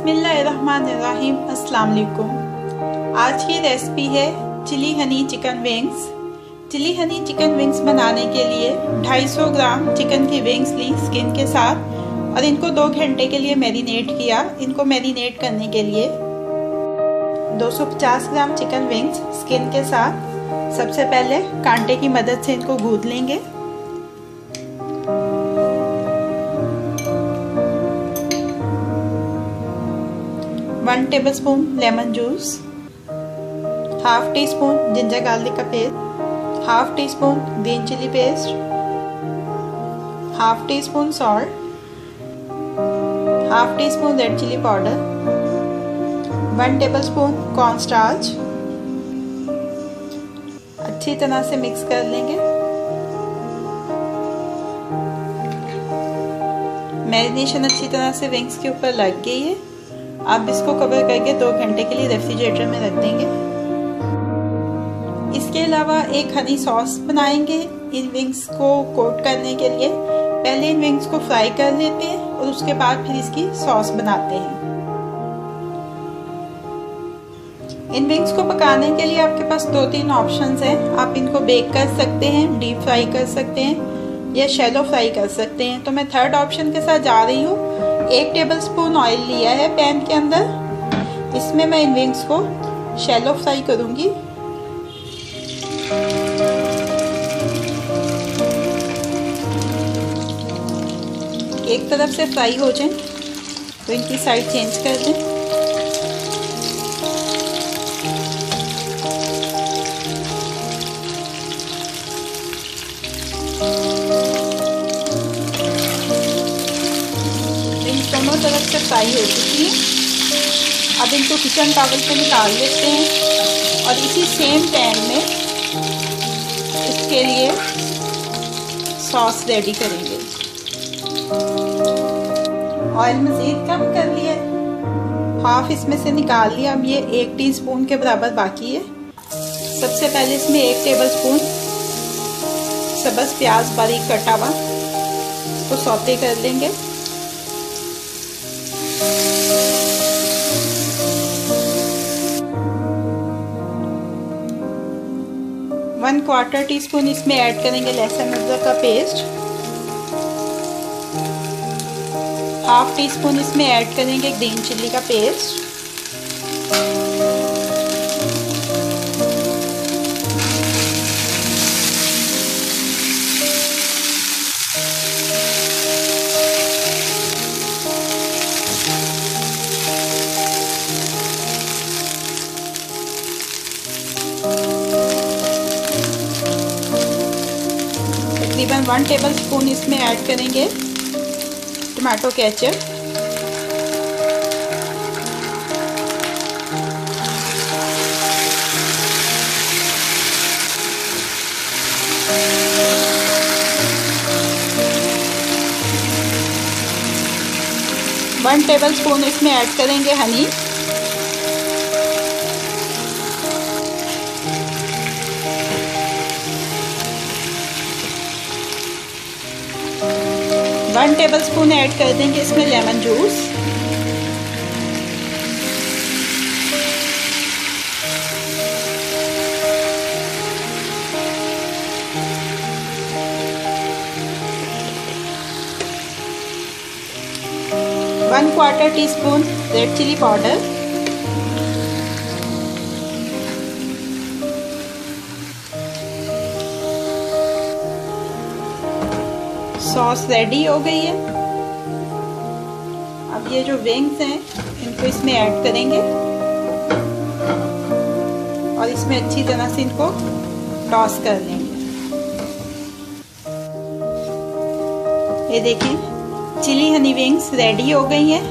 बिस्मिल्लाहिर्रहमानिर्रहीम। अस्सलाम वालेकुम। आज की रेसिपी है chilli honey chicken wings. Chilli honey chicken wings बनाने के लिए 250 ग्राम चिकन की विंग्स ली स्किन के साथ और इनको 2 घंटे के लिए मैरिनेट किया। इनको मैरिनेट करने के लिए 250 ग्राम चिकन विंग्स स्किन के साथ सबसे पहले कांटे की मदद से इनको गूंद लेंगे। One tablespoon lemon juice, half teaspoon ginger garlic का paste, half teaspoon green chilli paste, half teaspoon salt, half teaspoon red chilli powder, 1 tablespoon corn starch. अच्छी तरह से मिक्स कर लेंगे। मैरिनेशन अच्छी तरह से wings के ऊपर लग गई है। आप इसको कवर करके 2 घंटे के लिए रेफ्रिजरेटर में रख देंगे। इसके अलावा एक हनी सॉस बनाएंगे इन विंग्स को कोट करने के लिए। पहले इन विंग्स को फ्राई कर लेते हैं और उसके बाद फिर इसकी सॉस बनाते हैं। इन विंग्स को पकाने के लिए आपके पास 2-3 ऑप्शंस हैं। आप इनको बेक कर सकते हैं, डीप फ्राई कर सकते हैं या शैलो फ्राई कर सकते हैं। तो मैं थर्ड ऑप्शन के साथ जा रही हूँ। 1 टेबलस्पून ऑयल लिया है पैन के अंदर। इसमें मैं इन विंग्स को शैलो फ्राई करूंगी। एक तरफ से फ्राई हो जाए तो इनकी साइड चेंज कर दें। दोनों तरफ से फ्राई हो चुकी है। अब इनको किचन टॉवल पे निकाल लेते हैं और इसी सेम पैन में इसके लिए सॉस रेडी करेंगे। ऑयल मज़ीद कम कर लिया, हाफ इसमें से निकाल लिया। अब ये 1 टीस्पून के बराबर बाकी है। सबसे पहले इसमें 1 टेबलस्पून सब्ज़ प्याज बारीक कटा हुआ उसको सौते कर लेंगे। वन क्वार्टर टीस्पून इसमें ऐड करेंगे लहसुन अदरक का पेस्ट। हाफ टी स्पून इसमें ऐड करेंगे ग्रीन चिली का पेस्ट। तकरीबन 1 टेबलस्पून इसमें ऐड करेंगे टमाटो केचप। वन टेबलस्पून इसमें ऐड करेंगे हनी। वन टेबलस्पून ऐड कर देंगे इसमें lemon juice. One quarter teaspoon red chilli powder. Sauce ready हो गई है। अब ये जो विंग्स हैं इनको इसमें ऐड करेंगे और इसमें अच्छी तरह से इनको टॉस कर लेंगे। ये देखिए चिली हनी विंग्स रेडी हो गई हैं।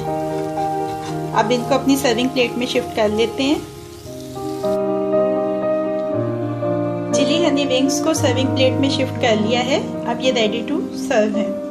अब इनको अपनी सर्विंग प्लेट में शिफ्ट कर लेते हैं। चिली हनी विंग्स को सर्विंग प्लेट में शिफ्ट कर लिया है। अब ये रेडी टू सर्व है।